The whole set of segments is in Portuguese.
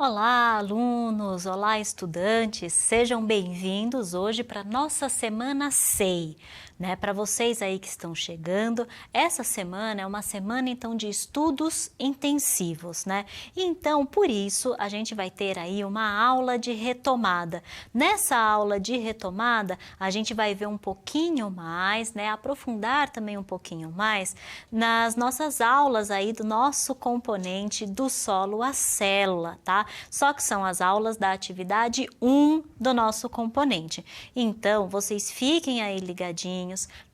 Olá, alunos! Olá, estudantes! Sejam bem-vindos hoje para a nossa Semana SEI. Para vocês aí que estão chegando, essa semana é uma semana então de estudos intensivos, Então, por isso, a gente vai ter aí uma aula de retomada. Nessa aula de retomada, a gente vai ver um pouquinho mais, aprofundar também um pouquinho mais nas nossas aulas aí do nosso componente do solo à célula, tá? Só que são as aulas da atividade 1 do nosso componente. Então, vocês fiquem aí ligadinhos,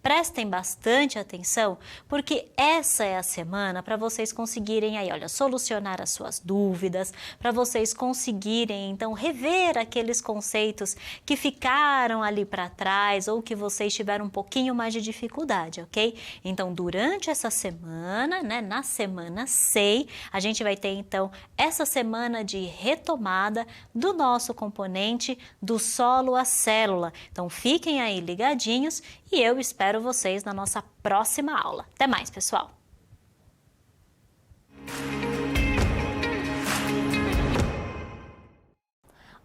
prestem bastante atenção, porque essa é a semana para vocês conseguirem aí, solucionar as suas dúvidas, para vocês conseguirem, então, rever aqueles conceitos que ficaram ali para trás ou que vocês tiveram um pouquinho mais de dificuldade, ok? Então, durante essa semana, na semana SEI, a gente vai ter, então, essa semana de retomada do nosso componente do solo à célula. Então, fiquem aí ligadinhos e eu espero vocês na nossa próxima aula. Até mais, pessoal!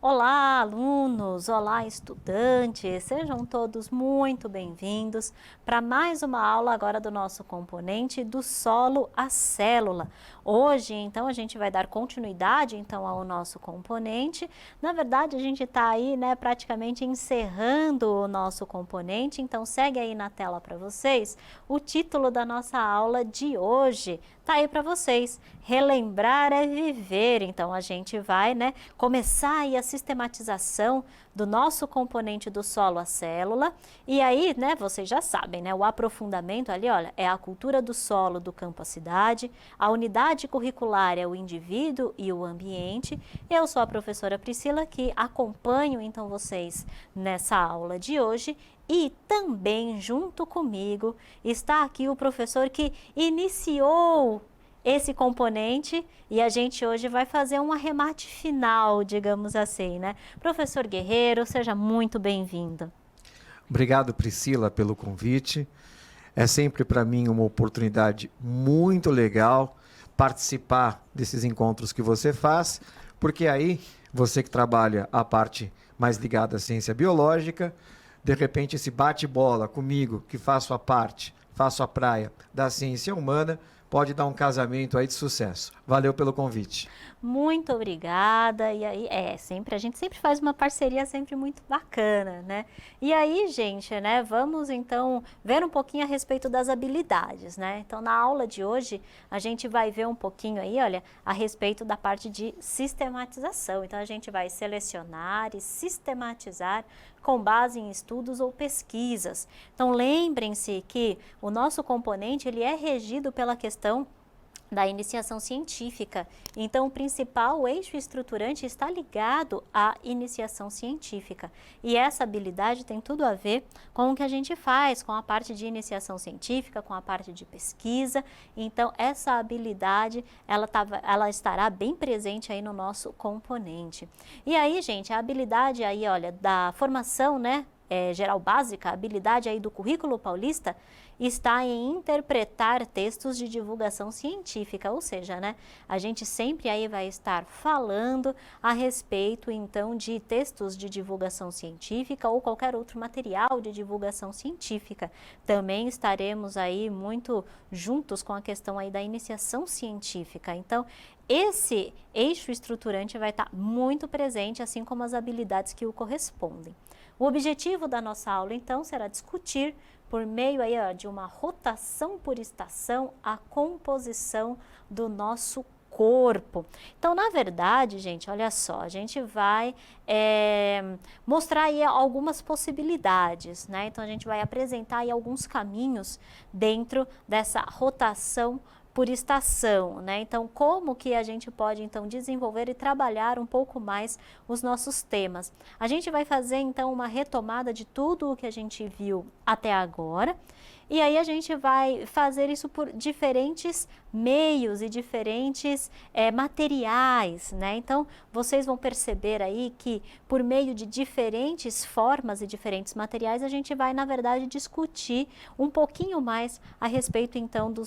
Olá, alunos! Olá, estudantes! Sejam todos muito bem-vindos para mais uma aula agora do nosso componente do solo à célula. Hoje, então, a gente vai dar continuidade, então, ao nosso componente. Na verdade, a gente está aí, praticamente encerrando o nosso componente, então segue aí na tela para vocês o título da nossa aula de hoje. Tá aí para vocês, relembrar é viver. Então, a gente vai, começar aí a sistematização do nosso componente do solo à célula. E aí, vocês já sabem, o aprofundamento ali, olha, é a cultura do solo do campo à cidade, a unidade curricular é o indivíduo e o ambiente. Eu sou a professora Priscila, que acompanho, então, vocês nessa aula de hoje. E também, junto comigo, está aqui o professor que iniciou esse componente e a gente hoje vai fazer um arremate final, digamos assim, Professor Guerreiro, seja muito bem-vindo. Obrigado, Priscila, pelo convite. É sempre para mim uma oportunidade muito legal participar desses encontros que você faz, porque aí você que trabalha a parte mais ligada à ciência biológica, de repente esse bate-bola comigo, que faço a parte, faço a praia da ciência humana, pode dar um casamento aí de sucesso. Valeu pelo convite. Muito obrigada. E aí, a gente sempre faz uma parceria sempre muito bacana, E aí, gente, vamos então ver um pouquinho a respeito das habilidades, Então, na aula de hoje, a gente vai ver um pouquinho aí, olha, a respeito da parte de sistematização. Então, a gente vai selecionar e sistematizar com base em estudos ou pesquisas. Então, lembrem-se que o nosso componente, ele é regido pela questão da iniciação científica. Então, o principal eixo estruturante está ligado à iniciação científica. E essa habilidade tem tudo a ver com o que a gente faz, com a parte de iniciação científica, com a parte de pesquisa. Então, essa habilidade, ela estará bem presente aí no nosso componente. E aí, gente, a habilidade aí, olha, da formação, geral básica, a habilidade aí do currículo paulista está em interpretar textos de divulgação científica, ou seja, a gente sempre aí vai estar falando a respeito, então, de textos de divulgação científica ou qualquer outro material de divulgação científica. Também estaremos aí muito juntos com a questão aí da iniciação científica. Então, esse eixo estruturante vai estar muito presente, assim como as habilidades que o correspondem. O objetivo da nossa aula, então, será discutir, por meio aí, de uma rotação por estação, a composição do nosso corpo. Então, na verdade, gente, olha só, a gente vai mostrar aí algumas possibilidades, Então, a gente vai apresentar aí alguns caminhos dentro dessa rotação por estação, Então, como que a gente pode, então, desenvolver e trabalhar um pouco mais os nossos temas? A gente vai fazer, então, uma retomada de tudo o que a gente viu até agora, e aí a gente vai fazer isso por diferentes meios e diferentes materiais, Então, vocês vão perceber aí que por meio de diferentes formas e diferentes materiais, a gente vai, na verdade, discutir um pouquinho mais a respeito, então, do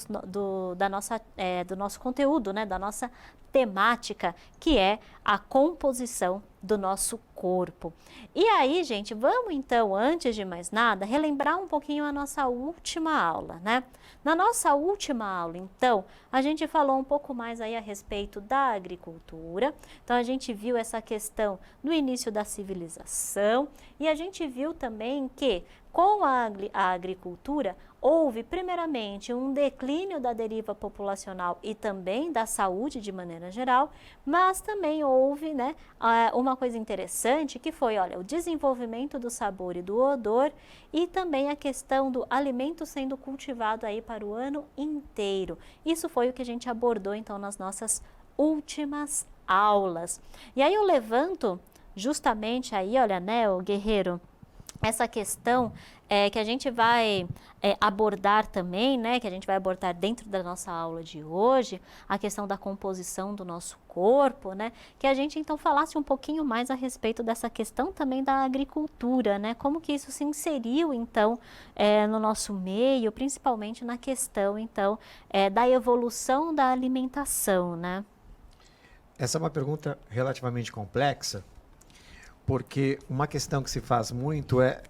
nosso conteúdo, da nossa temática, que é a composição do nosso corpo. E aí, gente, vamos então, antes de mais nada, relembrar um pouquinho a nossa última aula, né? Na nossa última aula, então, a gente falou um pouco mais aí a respeito da agricultura. Então, a gente viu essa questão do início da civilização e a gente viu também que com a agricultura houve, primeiramente, um declínio da deriva populacional e também da saúde de maneira geral, mas também houve, né, uma coisa interessante que foi, olha, o desenvolvimento do sabor e do odor e também a questão do alimento sendo cultivado aí para o ano inteiro. Isso foi o que a gente abordou, então, nas nossas últimas aulas. E aí eu levanto justamente aí, olha, né, o Guerreiro, essa questão que a gente vai abordar também, né, que a gente vai abordar dentro da nossa aula de hoje, a questão da composição do nosso corpo, né, que a gente então falasse um pouquinho mais a respeito dessa questão também da agricultura, né, como que isso se inseriu então no nosso meio, principalmente na questão então da evolução da alimentação, né? Essa é uma pergunta relativamente complexa, porque uma questão que se faz muito é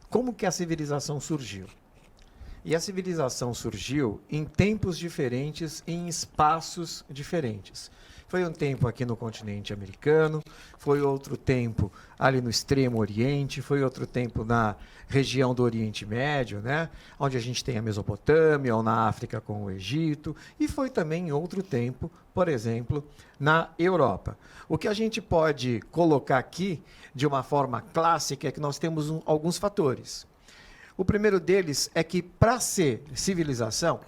como que a civilização surgiu. E a civilização surgiu em tempos diferentes, em espaços diferentes. Foi um tempo aqui no continente americano, foi outro tempo ali no extremo oriente, foi outro tempo na região do Oriente Médio, né? Onde a gente tem a Mesopotâmia, ou na África com o Egito, e foi também em outro tempo, por exemplo, na Europa. O que a gente pode colocar aqui de uma forma clássica é que nós temos alguns fatores. O primeiro deles é que, para ser civilização,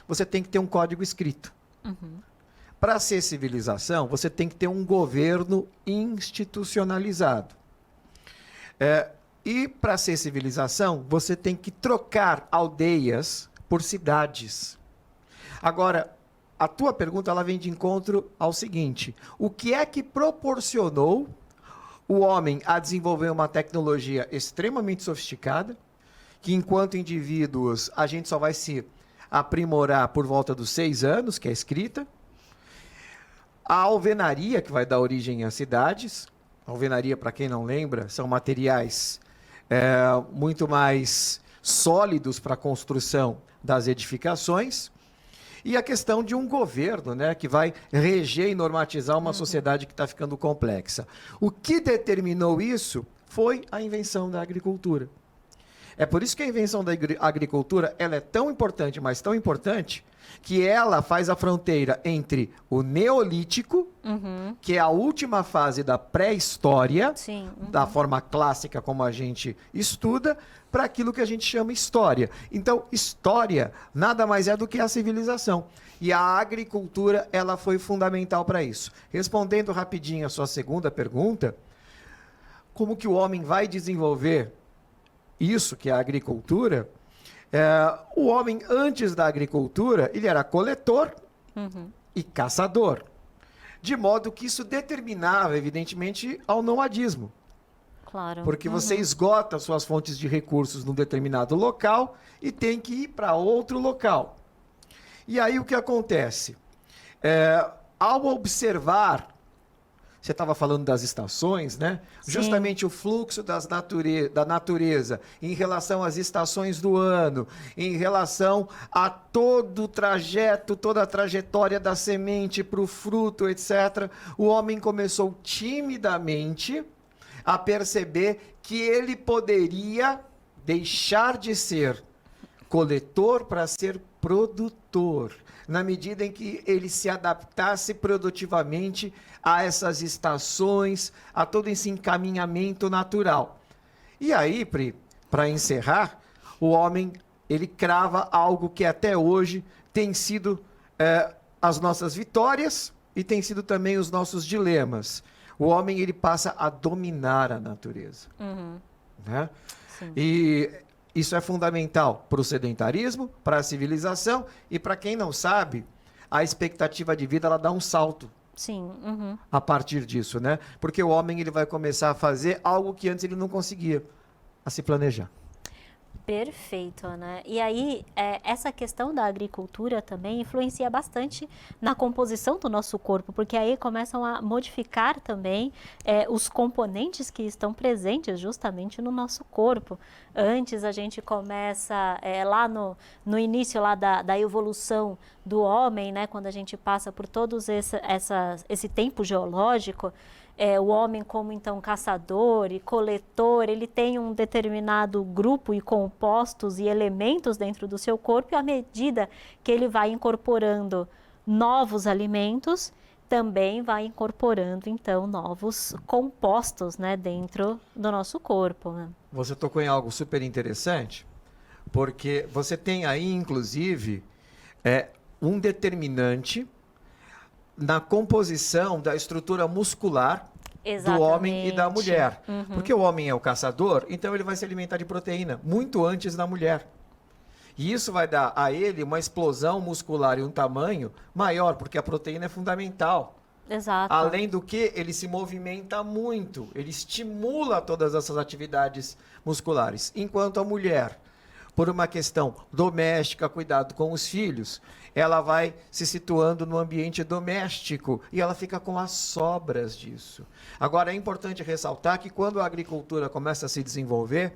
você tem que ter um código escrito. Uhum. Para ser civilização, você tem que ter um governo institucionalizado. E para ser civilização, você tem que trocar aldeias por cidades. Agora, a tua pergunta ela vem de encontro ao seguinte: o que é que proporcionou o homem a desenvolver uma tecnologia extremamente sofisticada, que enquanto indivíduos a gente só vai se aprimorar por volta dos 6 anos, que é a escrita, a alvenaria, que vai dar origem às cidades. A alvenaria, para quem não lembra, são materiais muito mais sólidos para a construção das edificações. E a questão de um governo, né, que vai reger e normatizar uma sociedade que está ficando complexa. O que determinou isso foi a invenção da agricultura. É por isso que a invenção da agricultura ela é tão importante, mas tão importante, que ela faz a fronteira entre o Neolítico, que é a última fase da pré-história, da forma clássica como a gente estuda, para aquilo que a gente chama história. Então, história nada mais é do que a civilização. E a agricultura ela foi fundamental para isso. Respondendo rapidinho a sua segunda pergunta, como que o homem vai desenvolver isso, que é a agricultura? O homem, antes da agricultura, ele era coletor e caçador. De modo que isso determinava, evidentemente, ao nomadismo. Claro. Porque você esgota suas fontes de recursos num determinado local e tem que ir para outro local. E aí o que acontece? Ao observar, você estava falando das estações, né? Sim. Justamente o fluxo da natureza em relação às estações do ano, em relação a todo o trajeto, toda a trajetória da semente para o fruto, etc. O homem começou timidamente a perceber que ele poderia deixar de ser coletor para ser produtor, na medida em que ele se adaptasse produtivamente a essas estações, a todo esse encaminhamento natural. E aí, Pri, para encerrar, o homem ele crava algo que até hoje tem sido as nossas vitórias e tem sido também os nossos dilemas. O homem ele passa a dominar a natureza. Né? Sim. E isso é fundamental para o sedentarismo, para a civilização e, para quem não sabe, a expectativa de vida ela dá um salto. Sim. A partir disso, né? Porque o homem ele vai começar a fazer algo que antes ele não conseguia, a se planejar. Perfeito, né? E aí, essa questão da agricultura também influencia bastante na composição do nosso corpo, porque aí começam a modificar também os componentes que estão presentes justamente no nosso corpo. Antes a gente começa lá no início lá da evolução do homem, né? Quando a gente passa por todos esse tempo geológico, o homem como então caçador e coletor, ele tem um determinado grupo e compostos e elementos dentro do seu corpo, e à medida que ele vai incorporando novos alimentos, também vai incorporando então novos compostos, né, dentro do nosso corpo, né? Você tocou em algo super interessante, porque você tem aí, inclusive, um determinante na composição da estrutura muscular do homem e da mulher. Porque o homem é o caçador, então ele vai se alimentar de proteína muito antes da mulher. E isso vai dar a ele uma explosão muscular e um tamanho maior, porque a proteína é fundamental. Exato. Além do que, ele se movimenta muito, ele estimula todas essas atividades musculares. Enquanto a mulher, por uma questão doméstica, cuidado com os filhos, ela vai se situando no ambiente doméstico e ela fica com as sobras disso. Agora, é importante ressaltar que quando a agricultura começa a se desenvolver,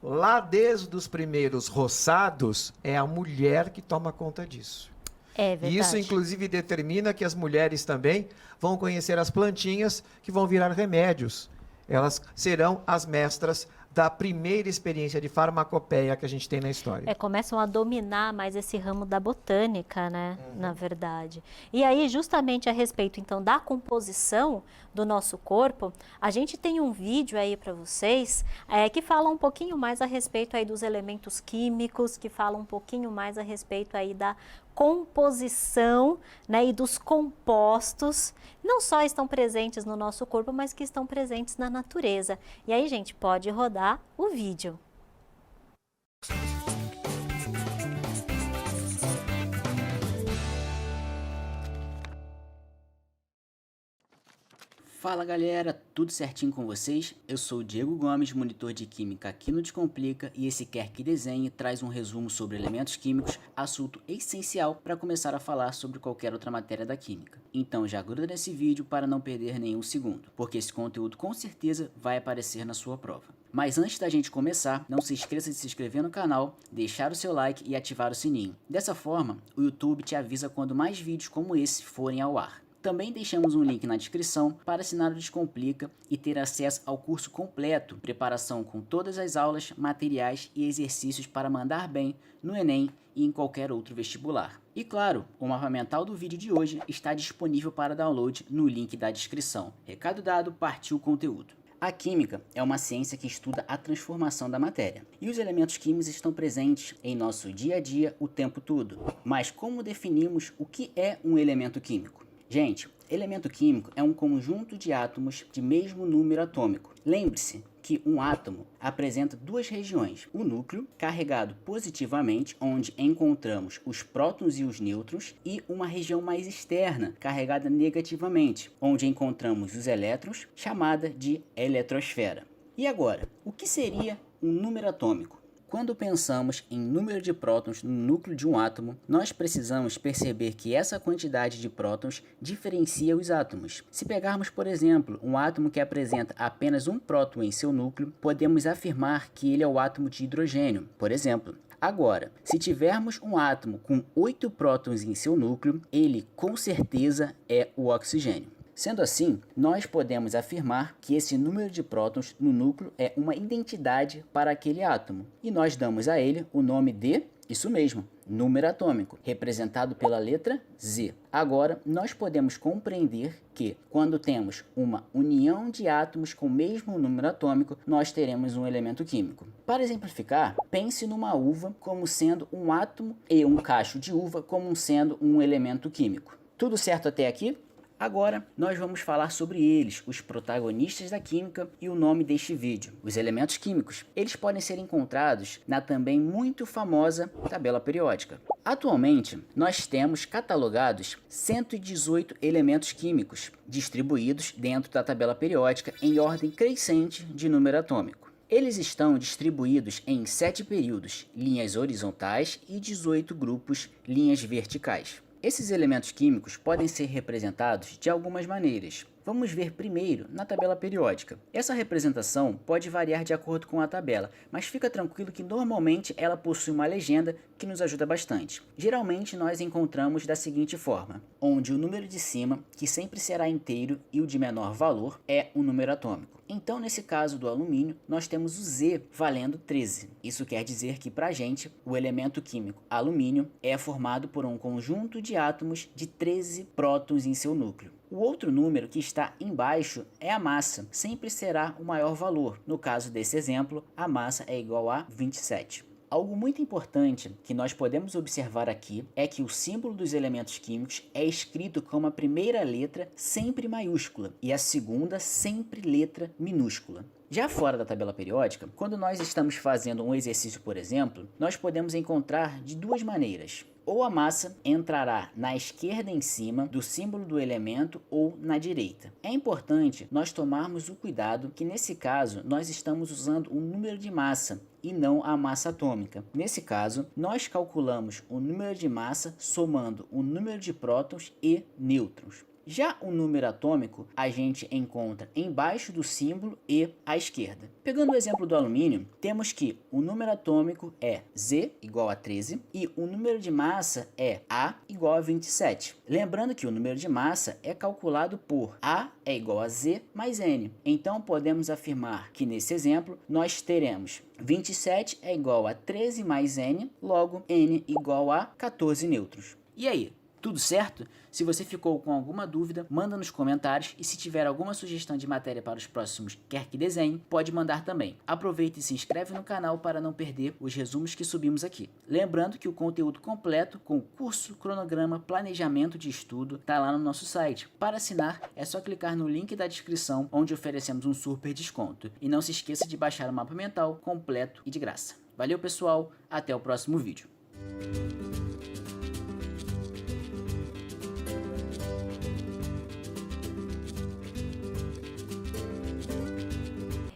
lá desde os primeiros roçados, é a mulher que toma conta disso. É verdade. E isso, inclusive, determina que as mulheres também vão conhecer as plantinhas que vão virar remédios. Elas serão as mestras da primeira experiência de farmacopeia que a gente tem na história. Começam a dominar mais esse ramo da botânica, né, na verdade. E aí, justamente a respeito, então, da composição do nosso corpo, a gente tem um vídeo aí para vocês que fala um pouquinho mais a respeito aí dos elementos químicos, que fala um pouquinho mais a respeito aí da composição, né, e dos compostos, não só estão presentes no nosso corpo, mas que estão presentes na natureza. E aí, gente, pode rodar o vídeo. Fala galera, tudo certinho com vocês? Eu sou o Diego Gomes, monitor de Química aqui no Descomplica, e esse Quer Que Desenhe traz um resumo sobre elementos químicos, assunto essencial para começar a falar sobre qualquer outra matéria da química. Então já gruda nesse vídeo para não perder nenhum segundo, porque esse conteúdo com certeza vai aparecer na sua prova. Mas antes da gente começar, não se esqueça de se inscrever no canal, deixar o seu like e ativar o sininho. Dessa forma, o YouTube te avisa quando mais vídeos como esse forem ao ar. Também deixamos um link na descrição para assinar o Descomplica e ter acesso ao curso completo, preparação com todas as aulas, materiais e exercícios para mandar bem no Enem e em qualquer outro vestibular. E claro, o mapa mental do vídeo de hoje está disponível para download no link da descrição. Recado dado, partiu o conteúdo. A química é uma ciência que estuda a transformação da matéria, e os elementos químicos estão presentes em nosso dia a dia o tempo todo. Mas como definimos o que é um elemento químico? Gente, elemento químico é um conjunto de átomos de mesmo número atômico. Lembre-se que um átomo apresenta duas regiões: o núcleo, carregado positivamente, onde encontramos os prótons e os nêutrons, e uma região mais externa, carregada negativamente, onde encontramos os elétrons, chamada de eletrosfera. E agora, o que seria um número atômico? Quando pensamos em número de prótons no núcleo de um átomo, nós precisamos perceber que essa quantidade de prótons diferencia os átomos. Se pegarmos, por exemplo, um átomo que apresenta apenas um próton em seu núcleo, podemos afirmar que ele é o átomo de hidrogênio, por exemplo. Agora, se tivermos um átomo com 8 prótons em seu núcleo, ele com certeza é o oxigênio. Sendo assim, nós podemos afirmar que esse número de prótons no núcleo é uma identidade para aquele átomo, e nós damos a ele o nome de, isso mesmo, número atômico, representado pela letra Z. Agora, nós podemos compreender que, quando temos uma união de átomos com o mesmo número atômico, nós teremos um elemento químico. Para exemplificar, pense numa uva como sendo um átomo e um cacho de uva como sendo um elemento químico. Tudo certo até aqui? Agora, nós vamos falar sobre eles, os protagonistas da química e o nome deste vídeo, os elementos químicos. Eles podem ser encontrados na também muito famosa tabela periódica. Atualmente, nós temos catalogados 118 elementos químicos, distribuídos dentro da tabela periódica em ordem crescente de número atômico. Eles estão distribuídos em 7 períodos, linhas horizontais, e 18 grupos, linhas verticais. Esses elementos químicos podem ser representados de algumas maneiras. Vamos ver primeiro na tabela periódica. Essa representação pode variar de acordo com a tabela, mas fica tranquilo que normalmente ela possui uma legenda que nos ajuda bastante. Geralmente nós encontramos da seguinte forma, onde o número de cima, que sempre será inteiro, e o de menor valor é um número atômico. Então, nesse caso do alumínio, nós temos o Z valendo 13. Isso quer dizer que, para a gente, o elemento químico alumínio é formado por um conjunto de átomos de 13 prótons em seu núcleo. O outro número que está embaixo é a massa, sempre será o maior valor. No caso desse exemplo, a massa é igual a 27. Algo muito importante que nós podemos observar aqui é que o símbolo dos elementos químicos é escrito com a primeira letra sempre maiúscula e a segunda sempre letra minúscula. Já fora da tabela periódica, quando nós estamos fazendo um exercício, por exemplo, nós podemos encontrar de duas maneiras. Ou a massa entrará na esquerda em cima do símbolo do elemento ou na direita. É importante nós tomarmos o cuidado que nesse caso nós estamos usando o número de massa e não a massa atômica. Nesse caso, nós calculamos o número de massa somando o número de prótons e nêutrons. Já o número atômico a gente encontra embaixo do símbolo e à esquerda. Pegando o exemplo do alumínio, temos que o número atômico é Z igual a 13 e o número de massa é A igual a 27. Lembrando que o número de massa é calculado por A é igual a Z mais N. Então podemos afirmar que nesse exemplo nós teremos 27 é igual a 13 mais N, logo N igual a 14 nêutrons. E aí? Tudo certo? Se você ficou com alguma dúvida, manda nos comentários e se tiver alguma sugestão de matéria para os próximos Quer Que Desenhe, pode mandar também. Aproveita e se inscreve no canal para não perder os resumos que subimos aqui. Lembrando que o conteúdo completo, com curso, cronograma, planejamento de estudo, está lá no nosso site. Para assinar, é só clicar no link da descrição, onde oferecemos um super desconto. E não se esqueça de baixar o mapa mental completo e de graça. Valeu pessoal, até o próximo vídeo.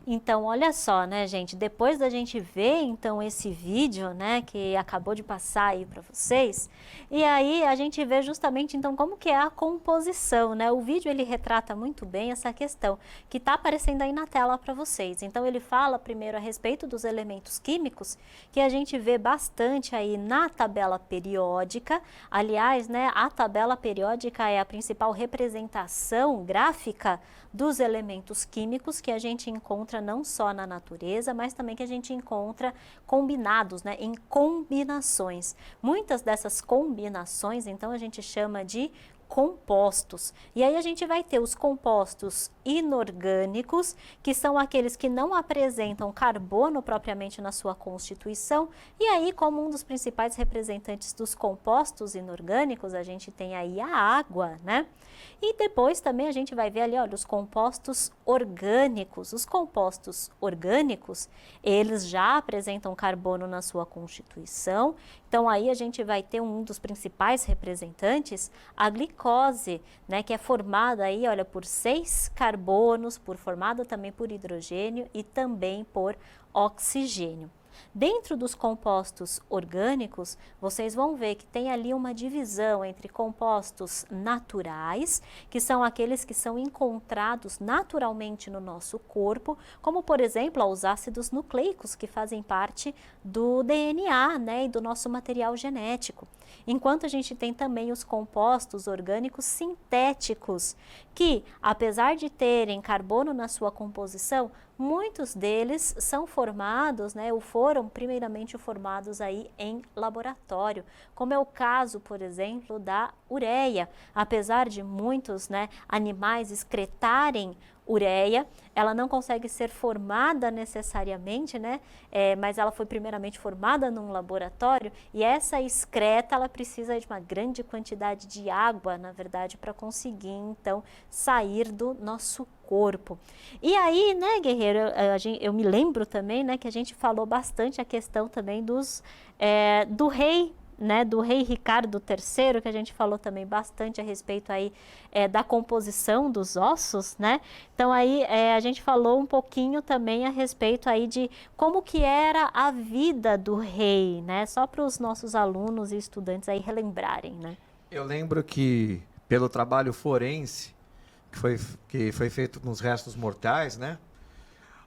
Então, olha só, né, gente, depois da gente ver, então, esse vídeo, né, que acabou de passar aí para vocês, e aí a gente vê justamente, então, como que é a composição, né, o vídeo, ele retrata muito bem essa questão, que está aparecendo aí na tela para vocês. Então, ele fala primeiro a respeito dos elementos químicos, que a gente vê bastante aí na tabela periódica. Aliás, né, a tabela periódica é a principal representação gráfica dos elementos químicos que a gente encontra não só na natureza, mas também que a gente encontra combinados, né, em combinações. Muitas dessas combinações, então, a gente chama de compostos. E aí a gente vai ter os compostos inorgânicos, que são aqueles que não apresentam carbono propriamente na sua constituição. E aí, como um dos principais representantes dos compostos inorgânicos, a gente tem aí a água, né? E depois também a gente vai ver ali, olha, os compostos orgânicos. Os compostos orgânicos, eles já apresentam carbono na sua constituição. Então aí a gente vai ter um dos principais representantes, a glicose, né, que é formada aí, olha, por 6 carbonos, formada também por hidrogênio e também por oxigênio. Dentro dos compostos orgânicos, vocês vão ver que tem ali uma divisão entre compostos naturais, que são aqueles que são encontrados naturalmente no nosso corpo, como por exemplo os ácidos nucleicos, que fazem parte do DNA, né, e do nosso material genético. Enquanto a gente tem também os compostos orgânicos sintéticos, que apesar de terem carbono na sua composição, muitos deles são formados, né, ou foram primeiramente formados aí em laboratório, como é o caso, por exemplo, da ureia. Apesar de muitos, né, animais excretarem ureia, ela não consegue ser formada necessariamente, né, mas ela foi primeiramente formada num laboratório, e essa excreta, ela precisa de uma grande quantidade de água, na verdade, para conseguir, então, sair do nosso corpo. E aí, né, guerreiro, eu me lembro também, né, que a gente falou bastante a questão também do rei né, do rei Ricardo III, que a gente falou também bastante a respeito aí da composição dos ossos, né? Então aí a gente falou um pouquinho também a respeito aí de como que era a vida do rei, né? Só para os nossos alunos e estudantes aí relembrarem, né? Eu lembro que pelo trabalho forense que foi feito nos restos mortais, né,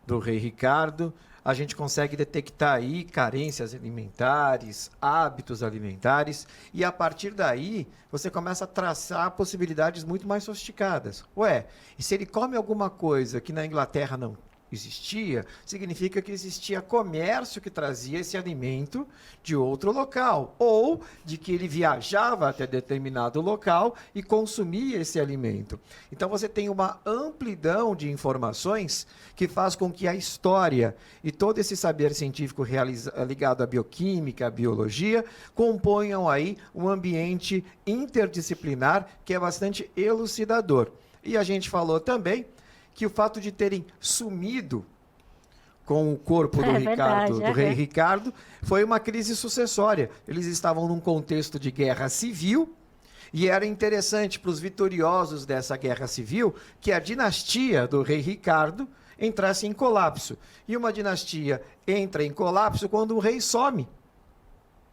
do rei Ricardo, a gente consegue detectar aí carências alimentares, hábitos alimentares, e a partir daí você começa a traçar possibilidades muito mais sofisticadas. Ué, e se ele come alguma coisa que na Inglaterra não existia, significa que existia comércio que trazia esse alimento de outro local, ou de que ele viajava até determinado local e consumia esse alimento. Então você tem uma amplidão de informações que faz com que a história e todo esse saber científico ligado à bioquímica, à biologia, componham aí um ambiente interdisciplinar que é bastante elucidador. E a gente falou também que o fato de terem sumido com o corpo do rei Ricardo, foi uma crise sucessória. Eles estavam num contexto de guerra civil, e era interessante para os vitoriosos dessa guerra civil que a dinastia do rei Ricardo entrasse em colapso. E uma dinastia entra em colapso quando o rei some.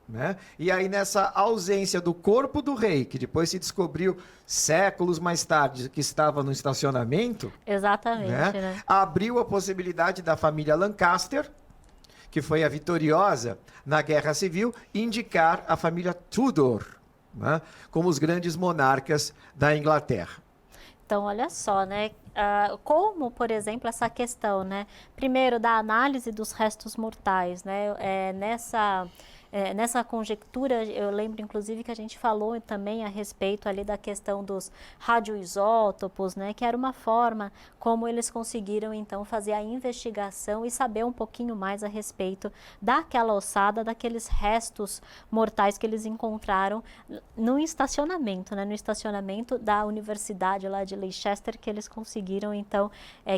Né? E aí nessa ausência do corpo do rei, que depois se descobriu séculos mais tarde que estava no estacionamento, exatamente, né? Abriu a possibilidade da família Lancaster, que foi a vitoriosa na Guerra Civil, indicar a família Tudor, né, como os grandes monarcas da Inglaterra. Então, olha só, né? Como, por exemplo, essa questão, né? Primeiro, da análise dos restos mortais, né? Nessa conjectura, eu lembro inclusive que a gente falou também a respeito ali da questão dos radioisótopos, né, que era uma forma como eles conseguiram então fazer a investigação e saber um pouquinho mais a respeito daquela ossada, daqueles restos mortais que eles encontraram no estacionamento, né, no estacionamento da Universidade lá de Leicester, que eles conseguiram então,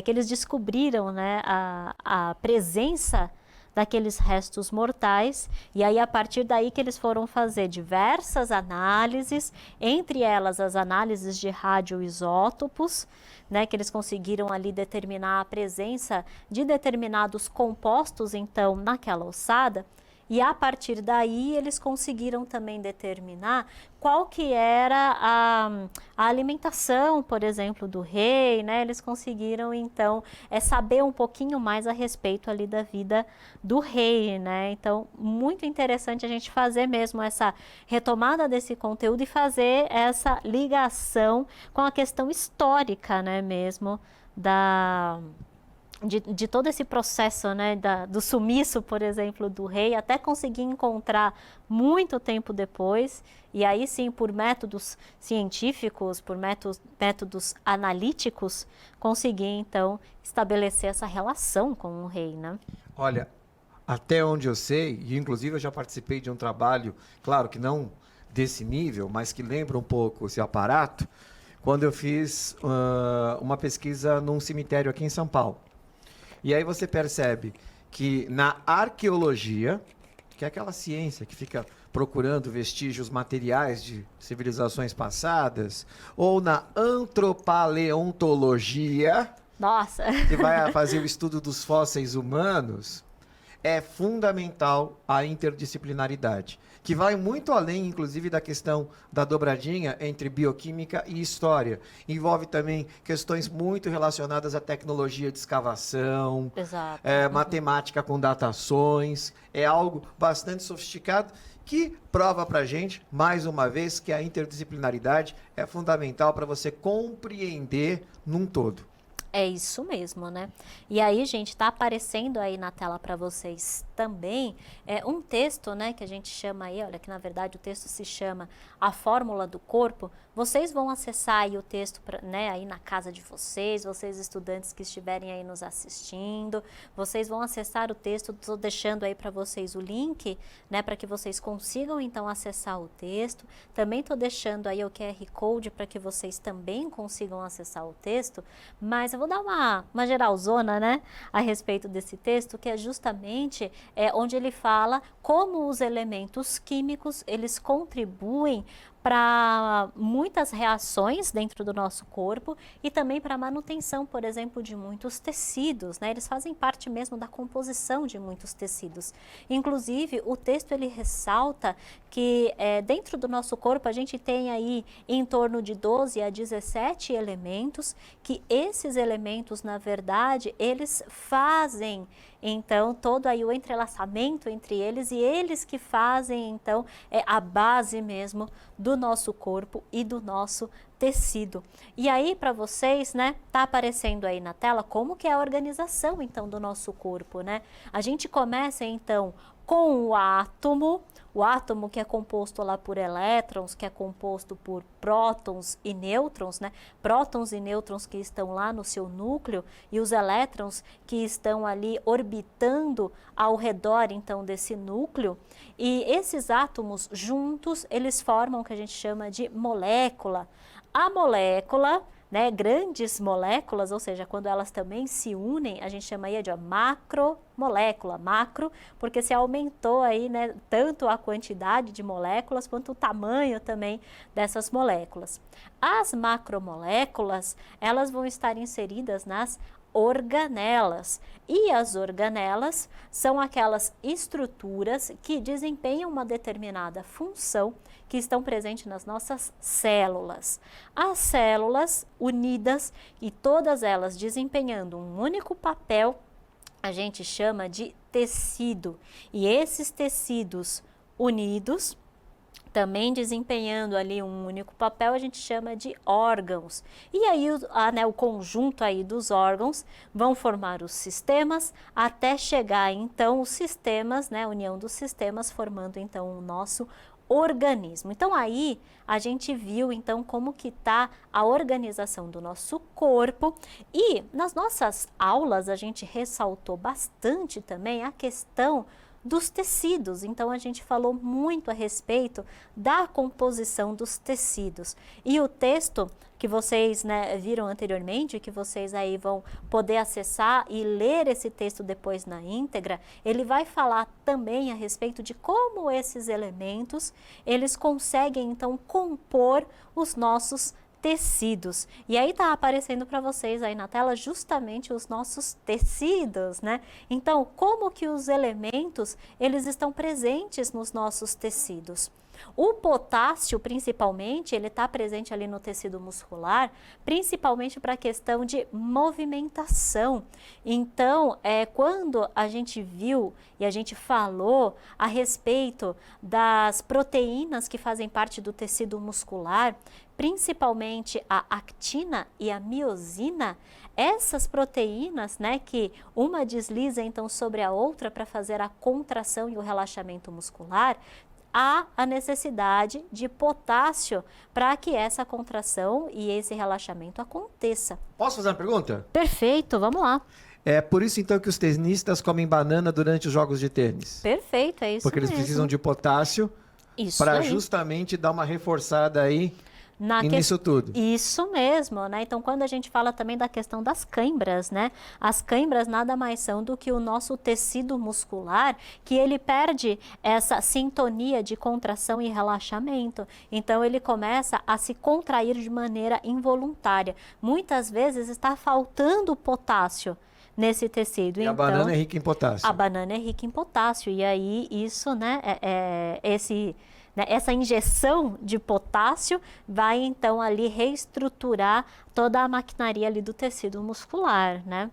que eles descobriram, né, a presença daqueles restos mortais, e aí a partir daí que eles foram fazer diversas análises, entre elas as análises de radioisótopos, né, que eles conseguiram ali determinar a presença de determinados compostos, então, naquela ossada, e a partir daí eles conseguiram também determinar qual que era a alimentação, por exemplo, do rei, né? Eles conseguiram então saber um pouquinho mais a respeito ali da vida do rei, né? Então, muito interessante a gente fazer mesmo essa retomada desse conteúdo e fazer essa ligação com a questão histórica, né, mesmo de todo esse processo, né, do sumiço, por exemplo, do rei, até conseguir encontrar muito tempo depois, e aí sim, por métodos científicos, por métodos analíticos, conseguir então estabelecer essa relação com o rei, né? Olha, até onde eu sei, e inclusive eu já participei de um trabalho, claro que não desse nível, mas que lembra um pouco esse aparato, quando eu fiz uma pesquisa num cemitério aqui em São Paulo. E aí você percebe que na arqueologia, que é aquela ciência que fica procurando vestígios materiais de civilizações passadas, ou na antropaleontologia, nossa, que vai fazer o estudo dos fósseis humanos, é fundamental a interdisciplinaridade, que vai muito além, inclusive, da questão da dobradinha entre bioquímica e história. Envolve também questões muito relacionadas à tecnologia de escavação, matemática com datações. É algo bastante sofisticado que prova para a gente, mais uma vez, que a interdisciplinaridade é fundamental para você compreender num todo. É isso mesmo, né? E aí, gente, tá aparecendo aí na tela para vocês também um texto, né, que a gente chama aí, olha, que na verdade o texto se chama A Fórmula do Corpo. Vocês vão acessar aí o texto, né, aí na casa de vocês estudantes que estiverem aí nos assistindo, vocês vão acessar o texto, estou deixando aí para vocês o link, né, para que vocês consigam então acessar o texto. Também estou deixando aí o QR Code para que vocês também consigam acessar o texto, mas eu vou vou dar uma geralzona, né, a respeito desse texto, que é justamente onde ele fala como os elementos químicos, eles contribuem para muitas reações dentro do nosso corpo e também para a manutenção, por exemplo, de muitos tecidos, né? Eles fazem parte mesmo da composição de muitos tecidos. Inclusive, o texto ele ressalta que dentro do nosso corpo a gente tem aí em torno de 12 a 17 elementos, que esses elementos, na verdade, eles fazem então todo aí o entrelaçamento entre eles, e eles que fazem então a base mesmo do nosso corpo e do nosso tecido. E aí para vocês, né, tá aparecendo aí na tela como que é a organização então do nosso corpo, né? A gente começa então com o átomo que é composto lá por elétrons, que é composto por prótons e nêutrons, né? Prótons e nêutrons que estão lá no seu núcleo e os elétrons que estão ali orbitando ao redor então desse núcleo. E esses átomos juntos, eles formam o que a gente chama de molécula. A molécula, né, grandes moléculas, ou seja, quando elas também se unem, a gente chama aí de macromolécula, macro, porque se aumentou aí, né, tanto a quantidade de moléculas quanto o tamanho também dessas moléculas. As macromoléculas, elas vão estar inseridas nas organelas. E as organelas são aquelas estruturas que desempenham uma determinada função que estão presentes nas nossas células. As células unidas e todas elas desempenhando um único papel, a gente chama de tecido. E esses tecidos unidos, também desempenhando ali um único papel, a gente chama de órgãos. E aí o conjunto aí dos órgãos vão formar os sistemas, até chegar então os sistemas, né, a união dos sistemas, formando então o nosso organismo. Então aí a gente viu então como que está a organização do nosso corpo, e nas nossas aulas a gente ressaltou bastante também a questão dos tecidos. Então a gente falou muito a respeito da composição dos tecidos. E o texto que vocês, né, viram anteriormente, que vocês aí vão poder acessar e ler esse texto depois na íntegra, ele vai falar também a respeito de como esses elementos, eles conseguem então compor os nossos tecidos. E aí tá aparecendo para vocês aí na tela justamente os nossos tecidos, né? Então, como que os elementos, eles estão presentes nos nossos tecidos? O potássio, principalmente, ele está presente ali no tecido muscular, principalmente para a questão de movimentação. Então, quando a gente viu e a gente falou a respeito das proteínas que fazem parte do tecido muscular, principalmente a actina e a miosina, essas proteínas, né, que uma desliza então sobre a outra para fazer a contração e o relaxamento muscular, há a necessidade de potássio para que essa contração e esse relaxamento aconteça. Posso fazer uma pergunta? Perfeito, vamos lá. É por isso então que os tenistas comem banana durante os jogos de tênis. Perfeito, é isso Porque eles mesmo. precisam de potássio para justamente dar uma reforçada aí nisso tudo. Isso mesmo, né? Então, quando a gente fala também da questão das câimbras, né? As câimbras nada mais são do que o nosso tecido muscular, que ele perde essa sintonia de contração e relaxamento. Então, ele começa a se contrair de maneira involuntária. Muitas vezes está faltando potássio nesse tecido. E então, a banana é rica em potássio. A banana é rica em potássio. E aí, isso, né? Essa injeção de potássio vai então ali reestruturar toda a maquinaria ali do tecido muscular, né?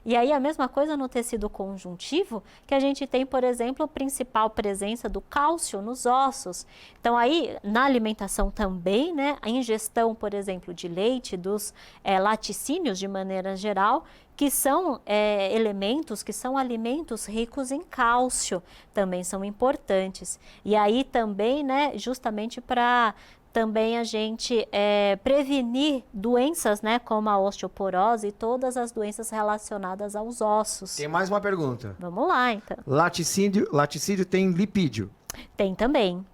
E aí a mesma coisa no tecido conjuntivo, que a gente tem, por exemplo, a principal presença do cálcio nos ossos. Então aí na alimentação também, né, a ingestão, por exemplo, de leite, dos laticínios de maneira geral, que são elementos, que são alimentos ricos em cálcio, também são importantes. E aí também, né, justamente para também a gente prevenir doenças, né, como a osteoporose e todas as doenças relacionadas aos ossos. Tem mais uma pergunta. Vamos lá, então. Laticídio tem lipídio. Tem também.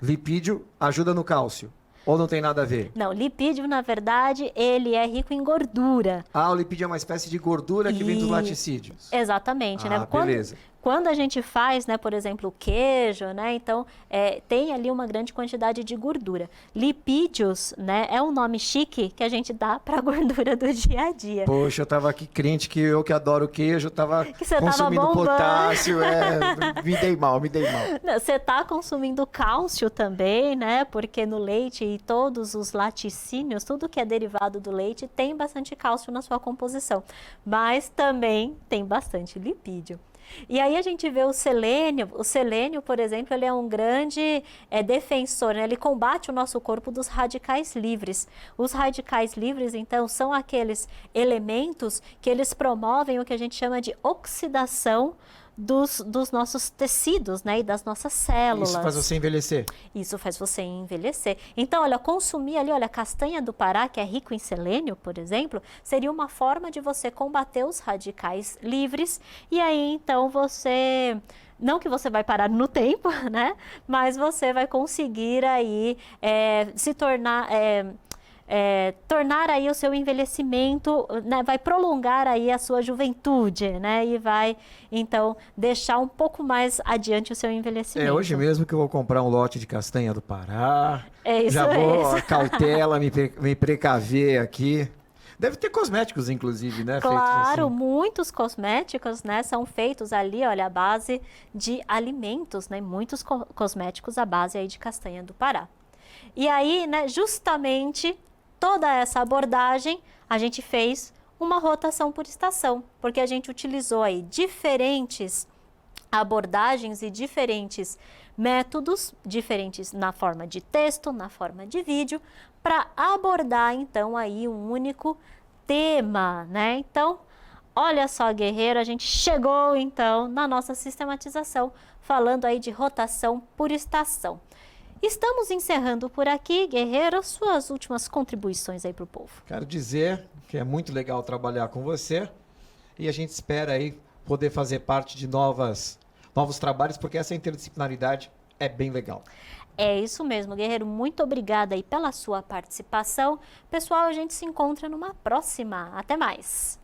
Lipídio ajuda no cálcio. Ou não tem nada a ver? Não, lipídio, na verdade, ele é rico em gordura. Ah, o lipídio é uma espécie de gordura que vem dos laticídios. Exatamente, né? Beleza. Quando a gente faz, né, por exemplo, o queijo, né, então tem ali uma grande quantidade de gordura. Lipídios, né, é um nome chique que a gente dá para a gordura do dia a dia. Poxa, eu tava aqui crente que eu que adoro queijo, tava Que você tava consumindo bombando. potássio, me dei mal. Você está consumindo cálcio também, né, porque no leite e todos os laticínios, tudo que é derivado do leite tem bastante cálcio na sua composição, mas também tem bastante lipídio. E aí a gente vê o selênio, por exemplo, ele é um grande defensor, né? Ele combate o nosso corpo dos radicais livres. Os radicais livres, então, são aqueles elementos que eles promovem o que a gente chama de oxidação dos nossos tecidos, né, e das nossas células. Isso faz você envelhecer. Isso faz você envelhecer. Então, olha, consumir ali, olha, castanha do Pará, que é rico em selênio, por exemplo, seria uma forma de você combater os radicais livres. E aí, então, não que você vai parar no tempo, né, mas você vai conseguir aí se tornar... tornar aí o seu envelhecimento, né, vai prolongar aí a sua juventude, né, e vai, então, deixar um pouco mais adiante o seu envelhecimento. É hoje mesmo que eu vou comprar um lote de castanha do Pará. É isso Já vou, mesmo. cautela, me precaver aqui. Deve ter cosméticos, inclusive, né? Claro, feitos assim. muitos cosméticos, né, são feitos ali, olha, à base de alimentos, né, muitos cosméticos à base aí de castanha do Pará. E aí, né, justamente toda essa abordagem, a gente fez uma rotação por estação, porque a gente utilizou aí diferentes abordagens e diferentes métodos, diferentes na forma de texto, na forma de vídeo, para abordar então aí um único tema, né? Então, olha só, guerreiro, a gente chegou então na nossa sistematização, falando aí de rotação por estação. Estamos encerrando por aqui, guerreiro, suas últimas contribuições aí para o povo. Quero dizer que é muito legal trabalhar com você e a gente espera aí poder fazer parte de novos trabalhos, porque essa interdisciplinaridade é bem legal. É isso mesmo, guerreiro. Muito obrigada aí pela sua participação. Pessoal, a gente se encontra numa próxima. Até mais!